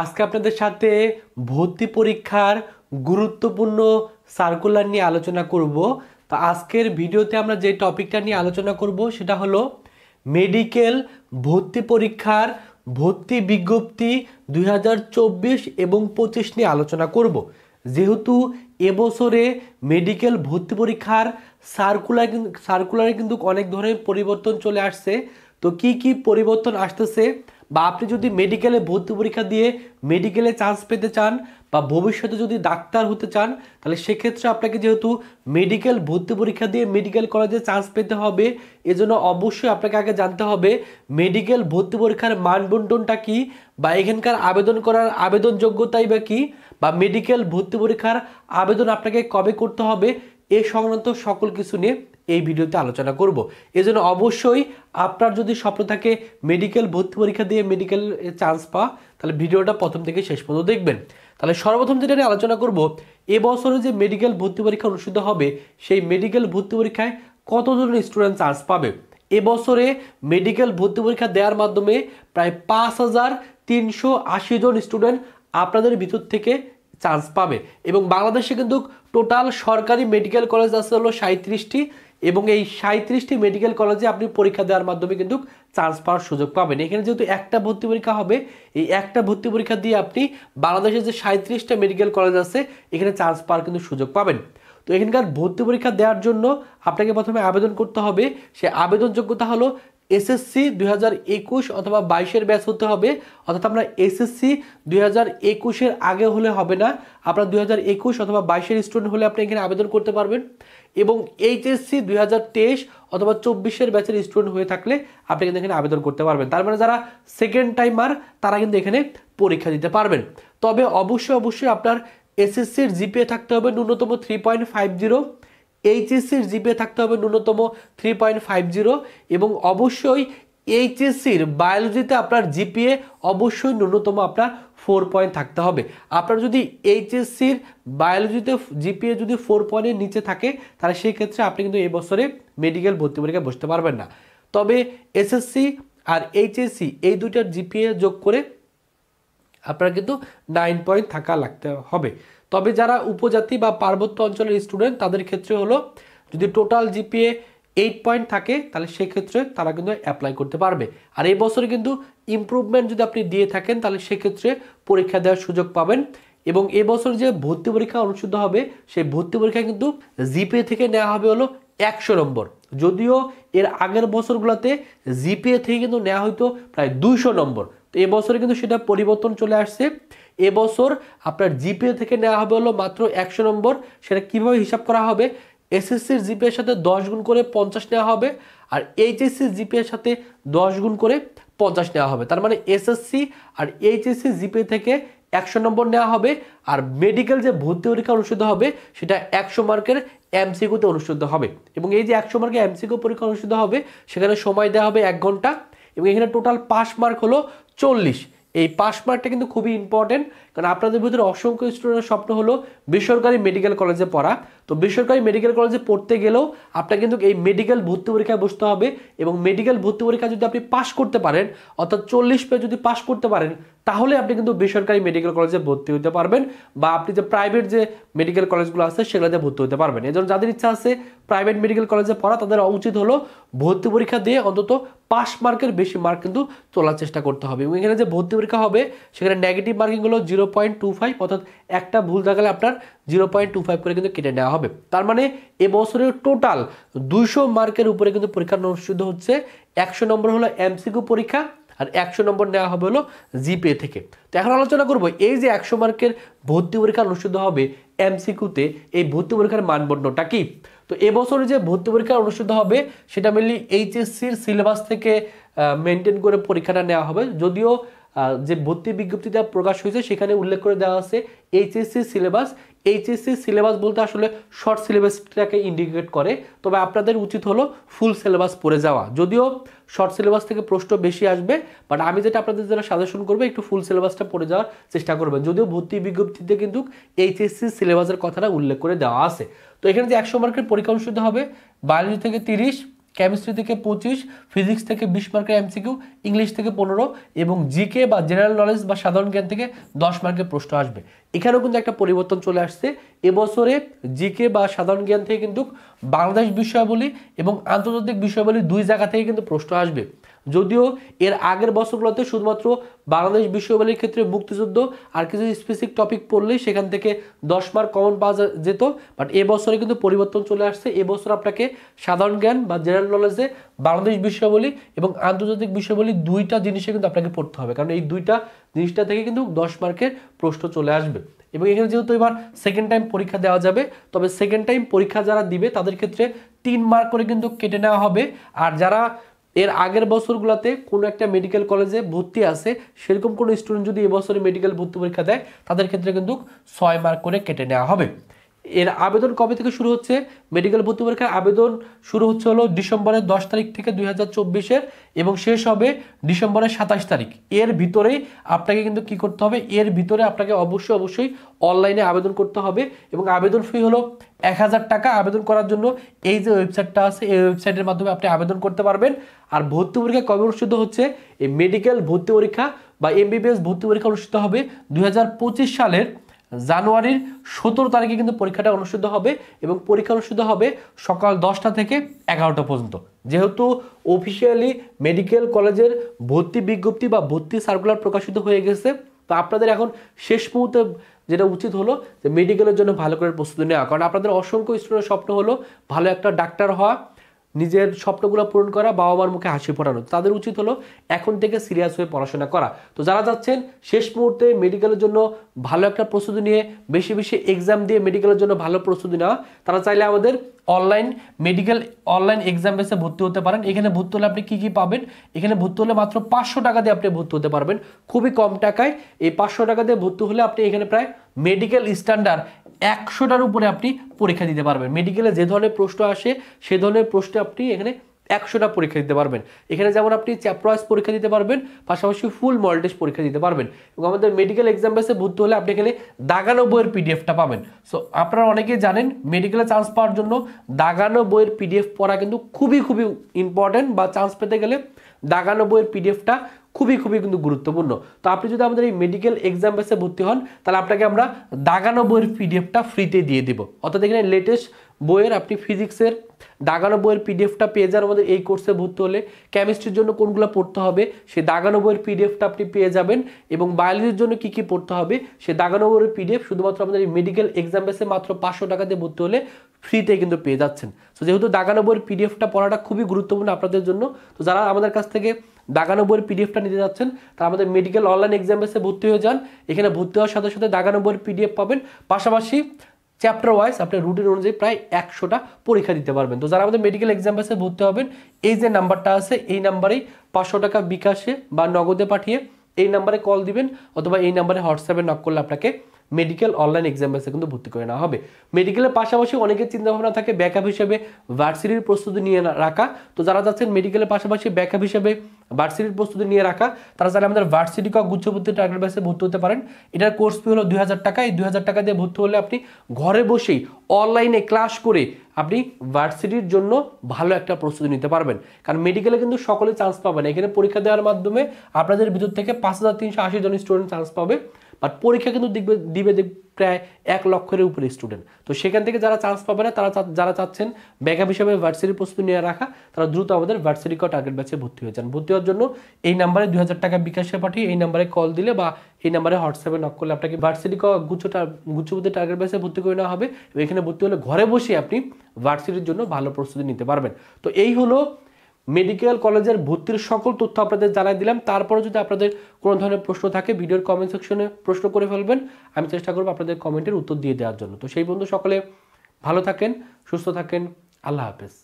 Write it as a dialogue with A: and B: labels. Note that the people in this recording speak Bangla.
A: আজকে আপনাদের সাথে ভর্তি পরীক্ষার গুরুত্বপূর্ণ সার্কুলার নিয়ে আলোচনা করব। তো আজকের ভিডিওতে আমরা যে টপিকটা নিয়ে আলোচনা করব সেটা হলো মেডিকেল ভর্তি পরীক্ষার ভর্তি বিজ্ঞপ্তি 2024 এবং 25 নিয়ে আলোচনা করব। যেহেতু এবছরে মেডিকেল ভর্তি পরীক্ষার সার্কুলারে কিন্তু অনেক ধরনের পরিবর্তন চলে আসছে। তো কি কি পরিবর্তন আসতেছে, বা আপনি যদি মেডিকেলে ভর্তি পরীক্ষা দিয়ে মেডিকেলে চান্স পেতে চান বা ভবিষ্যতে যদি ডাক্তার হতে চান, তাহলে সেক্ষেত্রে আপনাকে যেহেতু মেডিকেল ভর্তি পরীক্ষা দিয়ে মেডিকেল কলেজে চান্স পেতে হবে, এজন্য অবশ্যই আপনাকে আগে জানতে হবে মেডিকেল ভর্তি পরীক্ষার মানবন্টনটা কি, বা এখানকার আবেদন করার আবেদন যোগ্যতাই বা কি, বা মেডিকেল ভর্তি পরীক্ষার আবেদন আপনাকে কবে করতে হবে, এ সংক্রান্ত সকল কিছু নিয়ে এই ভিডিওতে আলোচনা করব। এজন্য অবশ্যই আপনার যদি স্বপ্ন থাকে মেডিকেল ভর্তি পরীক্ষা দিয়ে মেডিকেল চান্স পাওয়া, তাহলে ভিডিওটা প্রথম থেকে শেষ পর্যন্ত দেখবেন। তাহলে সর্বপ্রথম যেটা নিয়ে আলোচনা করব, এবছরে যে মেডিকেল ভর্তি পরীক্ষা অনুষ্ঠিত হবে সেই মেডিকেল ভর্তি পরীক্ষায় কতজন স্টুডেন্ট চান্স পাবে। এবছরে মেডিকেল ভর্তি পরীক্ষা দেওয়ার মাধ্যমে প্রায় 5380 জন স্টুডেন্ট আপনাদের ভিতর থেকে চান্স পাবে। এবং বাংলাদেশে কিন্তু টোটাল সরকারি মেডিকেল কলেজ আছে হলো 37টি, এবং এই 37টি মেডিকেল কলেজে আপনি পরীক্ষা দেওয়ার মাধ্যমে কিন্তু চান্স পাওয়ার সুযোগ পাবেন। এখানে যেহেতু একটা ভর্তি পরীক্ষা হবে, এই একটা ভর্তি পরীক্ষা দিয়ে আপনি বাংলাদেশের যে 37টা মেডিকেল কলেজ আছে এখানে চান্স পাওয়ার কিন্তু সুযোগ পাবেন। তো এখানকার ভর্তি পরীক্ষা দেওয়ার জন্য আপনাকে প্রথমে আবেদন করতে হবে। সে আবেদন যোগ্যতা হলো এসএসসি 2021 অথবা 22-এর ব্যাচ হতে হবে। অর্থাৎ আমরা এসএসসি 2021-এর আগে হলে হবে না, আপনার 2021 অথবা 22-এর স্টুডেন্ট হলে আপনি এখানে আবেদন করতে পারবেন। এবং এইচএসসি 2023 অথবা 24-এর ব্যাচের স্টুডেন্ট হয়ে থাকলে আপনি কিন্তু এখানে আবেদন করতে পারবেন। তার মানে যারা সেকেন্ড টাইমার তারা কিন্তু এখানে পরীক্ষা দিতে পারবেন। তবে অবশ্যই আপনার এসএসসির জিপিএ থাকতে হবে ন্যূনতম 3.50, এইচএসসির জিপিএ থাকতে হবে ন্যূনতম 3.50, এবং অবশ্যই এইচএসসির বায়োলজিতে আপনার জিপিএ অবশ্যই ন্যূনতম আপনার 4 পয়েন্ট থাকতে হবে। আপনার যদি এইচএসসির বায়োলজিতে জিপিএ যদি 4 পয়েন্টের নিচে থাকে, তাহলে সেই ক্ষেত্রে আপনি কিন্তু এই বছরে মেডিকেল ভর্তি পরীক্ষায় বসতে পারবেন না। তবে এসএসসি আর এইচএসসি এই দুইটার জিপিএ যোগ করে আপনার কিন্তু 9 পয়েন্ট থাকা লাগতে হবে। তবে যারা উপজাতি বা পার্বত্য অঞ্চলের স্টুডেন্ট তাদের ক্ষেত্রে হলো যদি টোটাল জিপিএ 8 পয়েন্ট থাকে, তাহলে সেক্ষেত্রে তারা কিন্তু অ্যাপ্লাই করতে পারবে। আর এই বছরে কিন্তু ইমপ্রুভমেন্ট যদি আপনি দিয়ে থাকেন তাহলে সেক্ষেত্রে পরীক্ষা দেওয়ার সুযোগ পাবেন। এবং এবছর যে ভর্তি পরীক্ষা অনুষ্ঠিত হবে সেই ভর্তি পরীক্ষা কিন্তু জিপিএ থেকে নেওয়া হবে হলো 100 নম্বর। যদিও এর আগের বছরগুলোতে জিপিএ থেকে কিন্তু নেওয়া হয়তো প্রায় 200 নম্বর। তো এবছরে কিন্তু সেটা পরিবর্তন চলে আসছে। এবছর আপনার জিপিএ থেকে নেওয়া হবে হলো মাত্র 100 নম্বর। সেটা কিভাবে হিসাব করা হবে, এসএসসির জিপিএর সাথে 10 গুণ করে 50 নেওয়া হবে, আর এইচএসসি জিপিএর সাথে 10 গুণ করে 50 নেওয়া হবে। তার মানে এসএসসি আর এইচএসসি জিপিএ থেকে 100 নম্বর নেওয়া হবে। আর মেডিকেল যে ভর্তি পরীক্ষা অনুষ্ঠিত হবে সেটা 100 মার্কের এমসিকিউতে অনুষ্ঠিত হবে। এবং এই যে 100 মার্কের এমসিকিউ পরীক্ষা অনুষ্ঠিত হবে সেখানে সময় দেওয়া হবে 1 ঘন্টা, এবং এখানে টোটাল পাস মার্ক হলো 40। এই পাস মার্কটা কিন্তু খুবই ইম্পর্টেন্ট, কারণ আপনাদের ভিতরে অসংখ্য স্টুডেন্টের স্বপ্ন হলো বেসরকারি মেডিকেল কলেজে পড়া। তো বেসরকারি মেডিকেল কলেজে পড়তে গেলেও আপনাকে কিন্তু এই মেডিকেল ভর্তি পরীক্ষায় বসতে হবে। এবং মেডিকেল ভর্তি পরীক্ষা যদি আপনি পাস করতে পারেন, অর্থাৎ 40 পেয়ে যদি পাস করতে পারেন, তাহলে আপনি কিন্তু বেসরকারি মেডিকেল কলেজে ভর্তি হতে পারবেন, বা আপনি যে প্রাইভেট যে মেডিকেল কলেজগুলো আছে সেগুলোতে ভর্তি হতে পারবেন। এজন্য যাদের ইচ্ছা আছে প্রাইভেট মেডিকেল কলেজে পড়া, তাদের উচিত হলো ভর্তি পরীক্ষা দিয়ে অন্তত পাস মার্কের বেশি মার্ক কিন্তু তোলার চেষ্টা করতে হবে। এবং এখানে যে ভর্তি পরীক্ষা হবে সেখানে নেগেটিভ মার্কিং হলো 0.25, অর্থাৎ একটা ভুল দেখালে আপনার 0.25 করে কিন্তু কেটে নেওয়া হবে। তার মানে এবছরের টোটাল 200 মার্কের উপরে কিন্তু পরীক্ষা অনুষ্ঠিত হচ্ছে। 100 নম্বর হলো এমসিকিউ পরীক্ষা, আর 100 নম্বর নেওয়া হবে হলো জিপিএ থেকে। তো এখন আলোচনা করব এই যে 100 মার্কের ভর্তি পরীক্ষা অনুষ্ঠিত হবে এমসিকিউতে, এই ভর্তি পরীক্ষার মানদণ্ডটা কি। তো এবছরে যে ভর্তি পরীক্ষা অনুষ্ঠিত হবে সেটা মেনলি এইচএসসির সিলেবাস থেকে মেনটেন করে পরীক্ষাটা নেওয়া হবে। যদিও যে ভর্তি বিজ্ঞপ্তিটা প্রকাশ হয়েছে সেখানে উল্লেখ করে দেওয়া আছে এইচএসসি সিলেবাস। এইচএসসি সিলেবাস বলতে আসলে শর্ট সিলেবাসটাকে ইন্ডিকেট করে, তবে আপনাদের উচিত হলো ফুল সিলেবাস পড়ে যাওয়া। যদিও শর্ট সিলেবাস থেকে প্রশ্ন বেশি আসবে, বাট আমি যেটা আপনাদের যারা সাজেশন করবো একটু ফুল সিলেবাসটা পড়ে যাওয়ার চেষ্টা করবেন। যদিও ভর্তি বিজ্ঞপ্তিতে কিন্তু এইচএসসি সিলেবাসের কথাটা উল্লেখ করে দেওয়া আছে। তো এখানে যে 100 মার্কের পরীক্ষা অনুষ্ঠিত হবে, বায়োলজি থেকে 30, কেমিস্ট্রি থেকে 25, ফিজিক্স থেকে 20 মার্কের এমসিকিউ, ইংলিশ থেকে 15 এবং জিকে বা জেনারেল নলেজ বা সাধারণ জ্ঞান থেকে 10 মার্কের প্রশ্ন আসবে। এখানেও কিন্তু একটা পরিবর্তন চলে আসছে, এবছরে জিকে বা সাধারণ জ্ঞান থেকে কিন্তু বাংলাদেশ বিষয়াবলী এবং আন্তর্জাতিক বিষয়াবলী দুই জায়গা থেকে কিন্তু প্রশ্ন আসবে। যদিও এর আগের বছরগুলোতে শুধুমাত্র বাংলাদেশ বিষয়াবলীর ক্ষেত্রে মুক্তিযুদ্ধ আর কিছু স্পেসিফিক টপিক পড়লেই সেখান থেকে 10 মার্ক কমন পাওয়া যেত, বাট এবছরে কিন্তু পরিবর্তন চলে আসছে। এবছর আপনাকে সাধারণ জ্ঞান বা জেনারেল নলেজে বাংলাদেশ বিষয়াবলী এবং আন্তর্জাতিক বিষয়াবলী দুইটা জিনিসে কিন্তু আপনাকে পড়তে হবে, কারণ এই দুইটা জিনিসটা থেকে কিন্তু 10 মার্কের প্রশ্ন চলে আসবে। এবং এখানে যেহেতু এবার সেকেন্ড টাইম পরীক্ষা দেওয়া যাবে, তবে সেকেন্ড টাইম পরীক্ষা যারা দিবে তাদের ক্ষেত্রে 3 মার্ক করে কিন্তু কেটে নেওয়া হবে। আর যারা এর আগের বছরগুলোতে কোনো একটা মেডিকেল কলেজে ভর্তি আছে সেরকম কোনো স্টুডেন্ট যদি এবছরে মেডিকেল ভর্তি পরীক্ষা দেয় তাদের ক্ষেত্রে কিন্তু 6 মার্ক করে কেটে নেওয়া হবে। এর আবেদন কবে থেকে শুরু হচ্ছে? মেডিকেল ভর্তি পরীক্ষার আবেদন শুরু হচ্ছে হলো ডিসেম্বরের 10 তারিখ থেকে 2024-এর এবং শেষ হবে ডিসেম্বরের 27 তারিখ। এর ভিতরেই আপনাকে কিন্তু কি করতে হবে, এর ভিতরে আপনাকে অবশ্যই অনলাইনে আবেদন করতে হবে এবং আবেদন ফি হলো 1000 টাকা। আবেদন করার জন্য এই যে ওয়েবসাইটটা আছে এই ওয়েবসাইটের মাধ্যমে আপনি আবেদন করতে পারবেন। আর ভর্তি পরীক্ষা কবে অনুষ্ঠিত হচ্ছে? এই মেডিকেল ভর্তি পরীক্ষা বা এমবিবিএস ভর্তি পরীক্ষা অনুষ্ঠিত হবে 2025 সালের জানুয়ারির 17 তারিখে কিন্তু পরীক্ষাটা অনুষ্ঠিত হবে এবং পরীক্ষা অনুষ্ঠিত হবে সকাল 10টা থেকে 11টা পর্যন্ত। যেহেতু অফিসিয়ালি মেডিকেল কলেজের ভর্তি বিজ্ঞপ্তি বা ভর্তি সার্কুলার প্রকাশিত হয়ে গেছে, তো আপনাদের এখন শেষ মুহূর্তে যেটা উচিত হলো যে মেডিকেলের জন্য ভালো করে প্রস্তুতি নেওয়া, কারণ আপনাদের অসংখ্য স্টুডেন্টের স্বপ্ন হলো ভালো একটা ডাক্তার হওয়া, নিজের স্বপ্নগুলো পূরণ করা, বাবা মার মুখে হাসি ফোটানো। তাদের উচিত হলো এখন থেকে সিরিয়াস হয়ে পড়াশোনা করা। তো যারা যাচ্ছেন শেষ মুহূর্তে মেডিকেলের জন্য ভালো একটা প্রস্তুতি নিয়ে বেশি এক্সাম দিয়ে মেডিকেলের জন্য ভালো প্রস্তুতি নেওয়া, তারা চাইলে আমাদের অনলাইন এক্সাম বেসে ভর্তি হতে পারেন। এখানে ভর্তি হলে আপনি কি পাবেন? এখানে ভর্তি হলে মাত্র 500 টাকা দিয়ে আপনি ভর্তি হতে পারবেন, খুবই কম টাকায়। এই 500 টাকা দিয়ে ভর্তি হলে আপনি এখানে প্রায় মেডিকেল স্ট্যান্ডার্ড 100টার উপরে আপনি পরীক্ষা দিতে পারবেন। মেডিকেলে যে ধরনের প্রশ্ন আসে সে ধরনের প্রশ্নে আপনি এখানে 100টা পরীক্ষা দিতে পারবেন। এখানে যেমন আপনি চ্যাপ্টার ওয়াইজ পরীক্ষা দিতে পারবেন, পাশাপাশি ফুল মডেল টেস্ট পরীক্ষা দিতে পারবেন। এবং আমাদের মেডিকেল এক্সাম বেসে ভর্তি হলে আপনি এখানে দাগানো বইয়ের পিডিএফটা পাবেন। সো আপনারা অনেকেই জানেন মেডিকেলে চান্স পাওয়ার জন্য দাগানো বইয়ের পিডিএফ পড়া কিন্তু খুবই ইম্পর্টেন্ট, বা চান্স পেতে গেলে দাগানো বইয়ের পিডিএফটা খুবই কিন্তু গুরুত্বপূর্ণ। তো আপনি যদি আমাদের এই মেডিকেল এক্সাম বেসে ভর্তি হন তাহলে আপনাকে আমরা দাগানো বইয়ের পিডিএফটা ফ্রিতে দিয়ে দিব। অর্থাৎ এখানে লেটেস্ট বইয়ের আপনি ফিজিক্সের দাগানো বইয়ের পিডিএফটা পেয়ে যান আমাদের এই কোর্সে ভর্তি হলে। কেমিস্ট্রির জন্য কোনগুলো পড়তে হবে সেই দাগানো বইয়ের পিডিএফটা আপনি পেয়ে যাবেন, এবং বায়োলজির জন্য কি পড়তে হবে সেই দাগানো বইয়ের পিডিএফ শুধুমাত্র আমাদের এই মেডিকেল এক্সাম বেসে মাত্র 500 টাকা দিয়ে ভর্তি হলে ফ্রিতে কিন্তু পেয়ে যাচ্ছেন। তো যেহেতু দাগানো বইয়ের পিডিএফটা পড়াটা খুবই গুরুত্বপূর্ণ আপনাদের জন্য, তো যারা আমাদের কাছ থেকে দাগানো বইয়ের পিডিএফটা নিতে যাচ্ছেন তারা আমাদের মেডিকেল অনলাইন এক্সাম বেসে ভর্তি হয়ে যান। এখানে ভর্তি হওয়ার সাথে সাথে দাগানো বইয়ের পিডিএফ পাবেন, পাশাপাশি চ্যাপ্টার ওয়াইজ আপনি রুটিন অনুযায়ী প্রায় 100টা পরীক্ষা দিতে পারবেন। তো যারা আমাদের মেডিকেল এক্সাম বেসে ভর্তি হবেন এই যে নাম্বারটা আছে এই নাম্বারেই 500 টাকা বিকাশে বা নগদে পাঠিয়ে এই নাম্বারে কল দিবেন, অথবা এই নাম্বারে হোয়াটসঅ্যাপে নক করলে আপনাকে মেডিকেল অনলাইন এক্সাম বেসে কিন্তু ভর্তি করে নেওয়া হবে। মেডিকেলের পাশাপাশি অনেকের চিন্তাভাবনা থাকে ব্যাকআপ হিসেবে ভার্সিটির প্রস্তুতি নিয়ে রাখা। তো যারা যাচ্ছেন মেডিকেলের পাশাপাশি ব্যাকআপ হিসেবে ভার্সিটির প্রস্তুতি নিয়ে রাখা, তারা চাইলে আমাদের ভার্সিটি ক গুচ্ছভর্তি টার্গেট বেসে ভর্তি হতে পারেন। এটার কোর্স ফি হলো 2000 টাকা। এই 2000 টাকা দিয়ে ভর্তি হলে আপনি ঘরে বসেই অনলাইনে ক্লাস করে আপনি ভার্সিটির জন্য ভালো একটা প্রস্তুতি নিতে পারবেন। কারণ মেডিকেলে কিন্তু সকলে চান্স পাবে না, এখানে পরীক্ষা দেওয়ার মাধ্যমে আপনাদের ভিতর থেকে 5380 জন স্টুডেন্ট চান্স পাবে, বাট পরীক্ষা কিন্তু দিবে প্রায় 1 লক্ষের উপরে স্টুডেন্ট। তো সেখান থেকে যারা চান্স পাবে না, যারা চাচ্ছেন ব্যাকআপ হিসেবে ভার্সিটির প্রস্তুতি নিয়ে রাখা, তারা দ্রুত আমাদের ভার্সিটি ক টার্গেট ব্যাচে ভর্তি হয়ে যান। ভর্তি হওয়ার জন্য এই নাম্বারে 2000 টাকা বিকাশে পাঠিয়ে এই নাম্বারে কল দিলে বা এই নাম্বারে হোয়াটসঅ্যাপে নক করলে আপনাকে ভার্সিটি ক গুচ্ছভর্তি টার্গেট ব্যাচে ভর্তি করে নেওয়া হবে। এখানে ভর্তি হলে ঘরে বসে আপনি ভার্সিটির জন্য ভালো প্রস্তুতি নিতে পারবেন। তো এই হলো মেডিকেল কলেজের ভর্তির সকল তথ্য আপনাদের জানাই দিলাম। তারপরে যদি আপনাদের কোনো ধরনের প্রশ্ন থাকে ভিডিওর কমেন্ট সেকশনে প্রশ্ন করে ফেলবেন, আমি চেষ্টা করবো আপনাদের কমেন্টের উত্তর দিয়ে দেওয়ার জন্য। তো সেই বন্ধু সকলে ভালো থাকেন, সুস্থ থাকেন, আল্লাহ হাফেজ।